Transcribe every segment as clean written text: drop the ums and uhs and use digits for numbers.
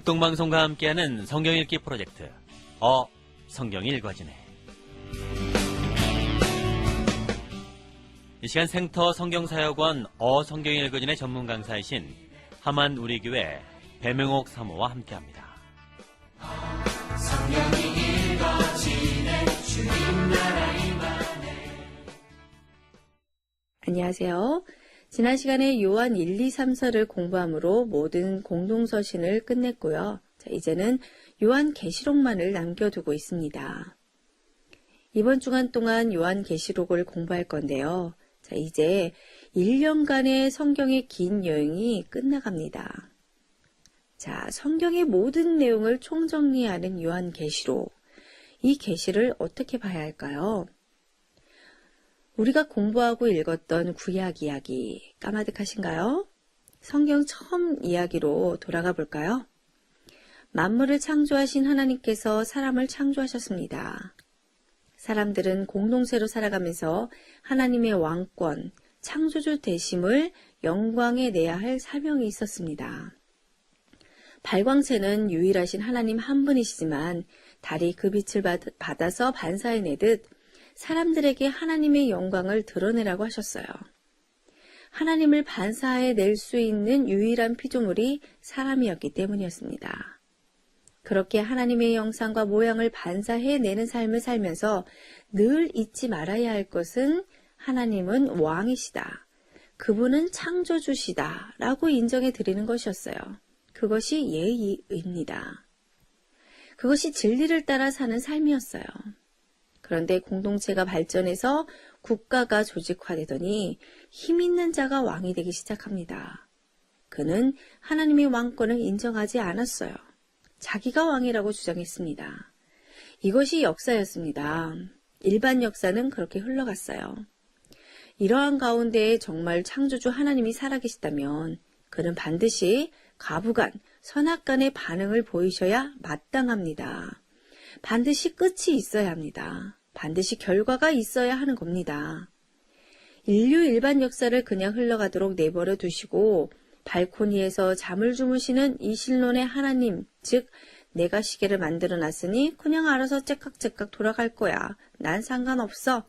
극동방송과 함께하는 성경 읽기 프로젝트 성경이 읽어지네. 이 시간 생터 성경사역원 성경이 읽어지네 전문 강사이신 하만 우리교회 배명옥 사모와 함께합니다. 성경이 읽어지네 주님 나라 임하네. 안녕하세요. 지난 시간에 요한 1, 2, 3서를 공부함으로 모든 공동서신을 끝냈고요. 자, 이제는 요한계시록만을 남겨두고 있습니다. 이번 주간 동안 요한계시록을 공부할 건데요. 자, 이제 1년간의 성경의 긴 여행이 끝나갑니다. 자, 성경의 모든 내용을 총정리하는 요한계시록. 이 계시를 어떻게 봐야 할까요? 우리가 공부하고 읽었던 구약 이야기 까마득하신가요? 성경 처음 이야기로 돌아가 볼까요? 만물을 창조하신 하나님께서 사람을 창조하셨습니다. 사람들은 공동체로 살아가면서 하나님의 왕권, 창조주 되심을 영광에 내야 할 사명이 있었습니다. 발광체는 유일하신 하나님 한 분이시지만 달이 그 빛을 받아서 반사해내듯 사람들에게 하나님의 영광을 드러내라고 하셨어요. 하나님을 반사해낼 수 있는 유일한 피조물이 사람이었기 때문이었습니다. 그렇게 하나님의 형상과 모양을 반사해내는 삶을 살면서 늘 잊지 말아야 할 것은 하나님은 왕이시다. 그분은 창조주시다. 라고 인정해 드리는 것이었어요. 그것이 예의입니다. 그것이 진리를 따라 사는 삶이었어요. 그런데 공동체가 발전해서 국가가 조직화되더니 힘 있는 자가 왕이 되기 시작합니다. 그는 하나님의 왕권을 인정하지 않았어요. 자기가 왕이라고 주장했습니다. 이것이 역사였습니다. 일반 역사는 그렇게 흘러갔어요. 이러한 가운데에 정말 창조주 하나님이 살아계시다면 그는 반드시 가부간, 선악간의 반응을 보이셔야 마땅합니다. 반드시 끝이 있어야 합니다. 반드시 결과가 있어야 하는 겁니다. 인류 일반 역사를 그냥 흘러가도록 내버려 두시고 발코니에서 잠을 주무시는 이신론의 하나님, 즉 내가 시계를 만들어 놨으니 그냥 알아서 째깍째깍 돌아갈 거야. 난 상관없어.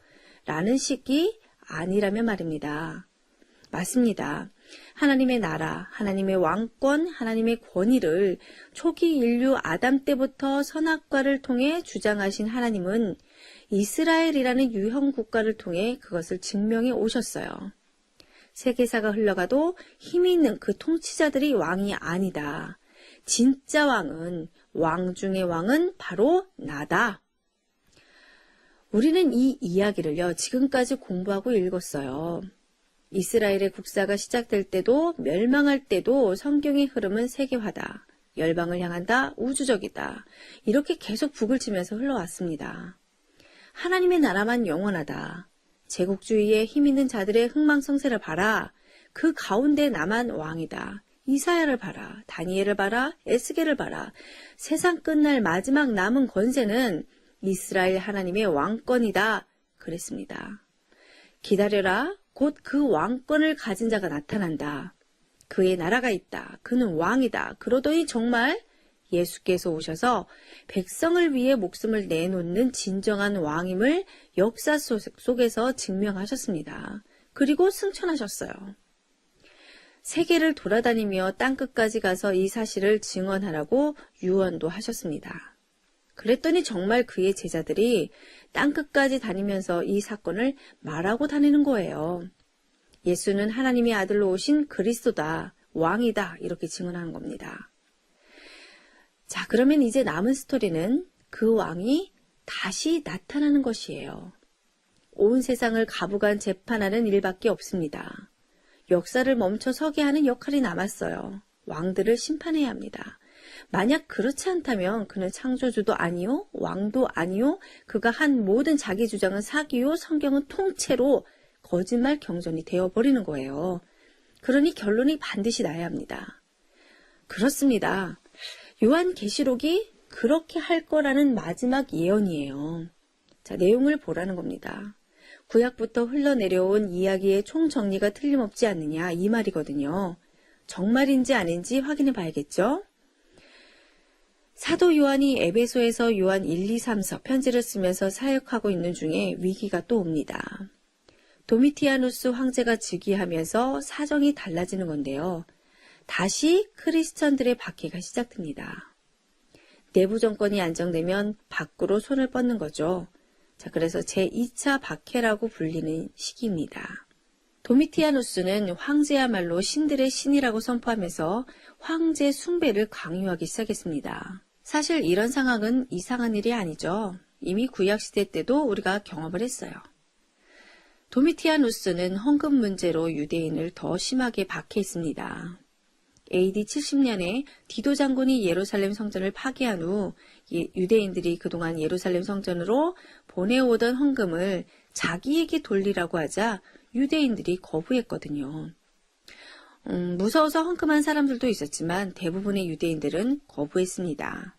라는 식이 아니라면 말입니다. 맞습니다. 하나님의 나라, 하나님의 왕권, 하나님의 권위를 초기 인류 아담 때부터 선악과를 통해 주장하신 하나님은 이스라엘이라는 유형 국가를 통해 그것을 증명해 오셨어요. 세계사가 흘러가도 힘이 있는 그 통치자들이 왕이 아니다. 진짜 왕은, 왕 중의 왕은 바로 나다. 우리는 이 이야기를요, 지금까지 공부하고 읽었어요. 이스라엘의 국사가 시작될 때도 멸망할 때도 성경의 흐름은 세계화다. 열방을 향한다. 우주적이다. 이렇게 계속 북을 치면서 흘러왔습니다. 하나님의 나라만 영원하다. 제국주의에 힘있는 자들의 흥망성쇠를 봐라. 그 가운데 나만 왕이다. 이사야를 봐라. 다니엘을 봐라. 에스겔을 봐라. 세상 끝날 마지막 남은 권세는 이스라엘 하나님의 왕권이다. 그랬습니다. 기다려라. 곧 그 왕권을 가진 자가 나타난다. 그의 나라가 있다. 그는 왕이다. 그러더니 정말 예수께서 오셔서 백성을 위해 목숨을 내놓는 진정한 왕임을 역사 속에서 증명하셨습니다. 그리고 승천하셨어요. 세계를 돌아다니며 땅끝까지 가서 이 사실을 증언하라고 유언도 하셨습니다. 그랬더니 정말 그의 제자들이 땅끝까지 다니면서 이 사건을 말하고 다니는 거예요. 예수는 하나님의 아들로 오신 그리스도다, 왕이다 이렇게 증언하는 겁니다. 자, 그러면 이제 남은 스토리는 그 왕이 다시 나타나는 것이에요. 온 세상을 가부간 재판하는 일밖에 없습니다. 역사를 멈춰 서게 하는 역할이 남았어요. 왕들을 심판해야 합니다. 만약 그렇지 않다면 그는 창조주도 아니요, 왕도 아니요, 그가 한 모든 자기 주장은 사기요, 성경은 통째로 거짓말 경전이 되어버리는 거예요. 그러니 결론이 반드시 나야 합니다. 그렇습니다. 요한계시록이 그렇게 할 거라는 마지막 예언이에요. 자, 내용을 보라는 겁니다. 구약부터 흘러내려온 이야기의 총정리가 틀림없지 않느냐 이 말이거든요. 정말인지 아닌지 확인해 봐야겠죠? 사도 요한이 에베소에서 요한 1, 2, 3서 편지를 쓰면서 사역하고 있는 중에 위기가 또 옵니다. 도미티아누스 황제가 즉위하면서 사정이 달라지는 건데요. 다시 크리스천들의 박해가 시작됩니다. 내부 정권이 안정되면 밖으로 손을 뻗는 거죠. 자, 그래서 제2차 박해라고 불리는 시기입니다. 도미티아누스는 황제야말로 신들의 신이라고 선포하면서 황제 숭배를 강요하기 시작했습니다. 사실 이런 상황은 이상한 일이 아니죠. 이미 구약시대 때도 우리가 경험을 했어요. 도미티아누스는 헌금 문제로 유대인을 더 심하게 박해했습니다. AD 70년에 디도 장군이 예루살렘 성전을 파괴한 후 유대인들이 그동안 예루살렘 성전으로 보내오던 헌금을 자기에게 돌리라고 하자 유대인들이 거부했거든요. 무서워서 헌금한 사람들도 있었지만 대부분의 유대인들은 거부했습니다.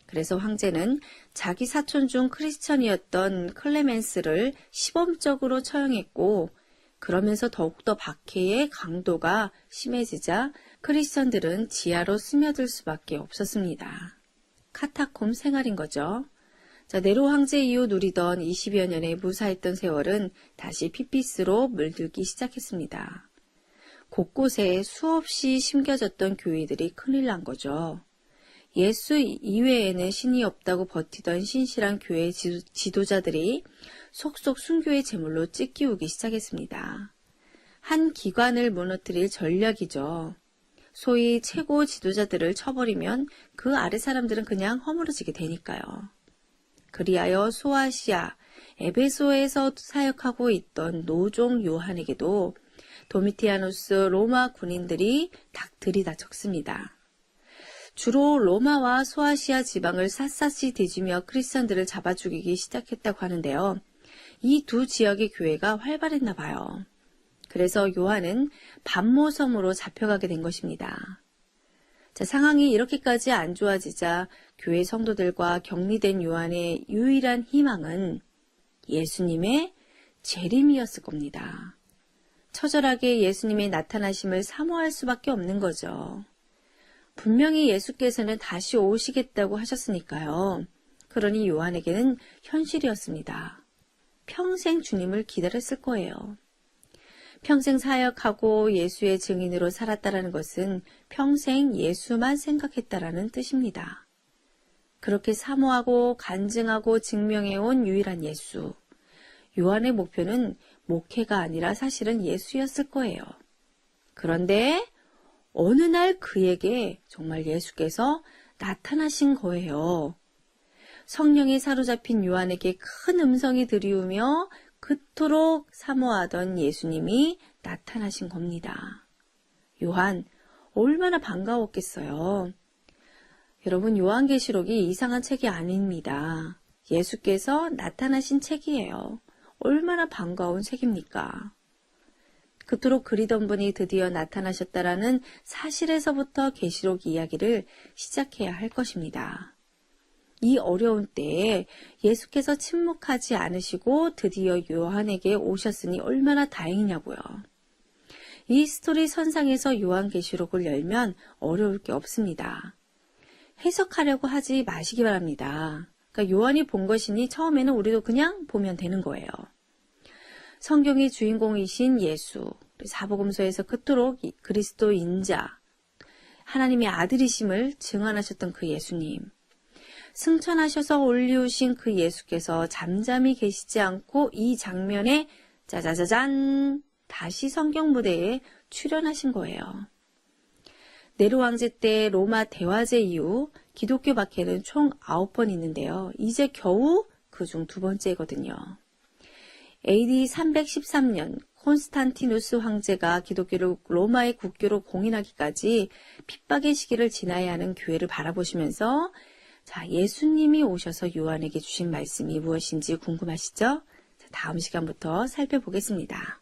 그래서 황제는 자기 사촌 중 크리스천이었던 클레멘스를 시범적으로 처형했고, 그러면서 더욱더 박해의 강도가 심해지자 크리스천들은 지하로 스며들 수밖에 없었습니다. 카타콤 생활인 거죠. 자, 네로 황제 이후 누리던 20여 년의 무사했던 세월은 다시 피피스로 물들기 시작했습니다. 곳곳에 수없이 심겨졌던 교회들이 큰일 난 거죠. 예수 이외에는 신이 없다고 버티던 신실한 교회 지도자들이 속속 순교의 제물로 찢기우기 시작했습니다. 한 기관을 무너뜨릴 전략이죠. 소위 최고 지도자들을 쳐버리면 그 아래 사람들은 그냥 허물어지게 되니까요. 그리하여 소아시아, 에베소에서 사역하고 있던 노종 요한에게도 도미티아누스 로마 군인들이 들이닥쳤습니다. 주로 로마와 소아시아 지방을 샅샅이 뒤지며 크리스천들을 잡아 죽이기 시작했다고 하는데요. 이 두 지역의 교회가 활발했나 봐요. 그래서 요한은 반모섬으로 잡혀가게 된 것입니다. 자, 상황이 이렇게까지 안 좋아지자 교회 성도들과 격리된 요한의 유일한 희망은 예수님의 재림이었을 겁니다. 처절하게 예수님의 나타나심을 사모할 수밖에 없는 거죠. 분명히 예수께서는 다시 오시겠다고 하셨으니까요. 그러니 요한에게는 현실이었습니다. 평생 주님을 기다렸을 거예요. 평생 사역하고 예수의 증인으로 살았다라는 것은 평생 예수만 생각했다라는 뜻입니다. 그렇게 사모하고 간증하고 증명해온 유일한 예수. 요한의 목표는 목회가 아니라 사실은 예수였을 거예요. 그런데 어느 날 그에게 정말 예수께서 나타나신 거예요. 성령에 사로잡힌 요한에게 큰 음성이 들이우며 그토록 사모하던 예수님이 나타나신 겁니다. 요한, 얼마나 반가웠겠어요. 여러분, 요한계시록이 이상한 책이 아닙니다. 예수께서 나타나신 책이에요. 얼마나 반가운 책입니까? 그토록 그리던 분이 드디어 나타나셨다라는 사실에서부터 계시록 이야기를 시작해야 할 것입니다. 이 어려운 때에 예수께서 침묵하지 않으시고 드디어 요한에게 오셨으니 얼마나 다행이냐고요. 이 스토리 선상에서 요한계시록을 열면 어려울 게 없습니다. 해석하려고 하지 마시기 바랍니다. 그러니까 요한이 본 것이니 처음에는 우리도 그냥 보면 되는 거예요. 성경의 주인공이신 예수, 사복음서에서 그토록 그리스도 인자, 하나님의 아들이심을 증언하셨던 그 예수님, 승천하셔서 올리우신 그 예수께서 잠잠히 계시지 않고 이 장면에 짜자자잔 다시 성경 무대에 출연하신 거예요. 네로 왕제 때 로마 대화제 이후 기독교 박해는 총 9번 있는데요. 이제 겨우 그중 2번째거든요. AD 313년 콘스탄티누스 황제가 기독교를 로마의 국교로 공인하기까지 핍박의 시기를 지나야 하는 교회를 바라보시면서 자, 예수님이 오셔서 요한에게 주신 말씀이 무엇인지 궁금하시죠? 자, 다음 시간부터 살펴보겠습니다.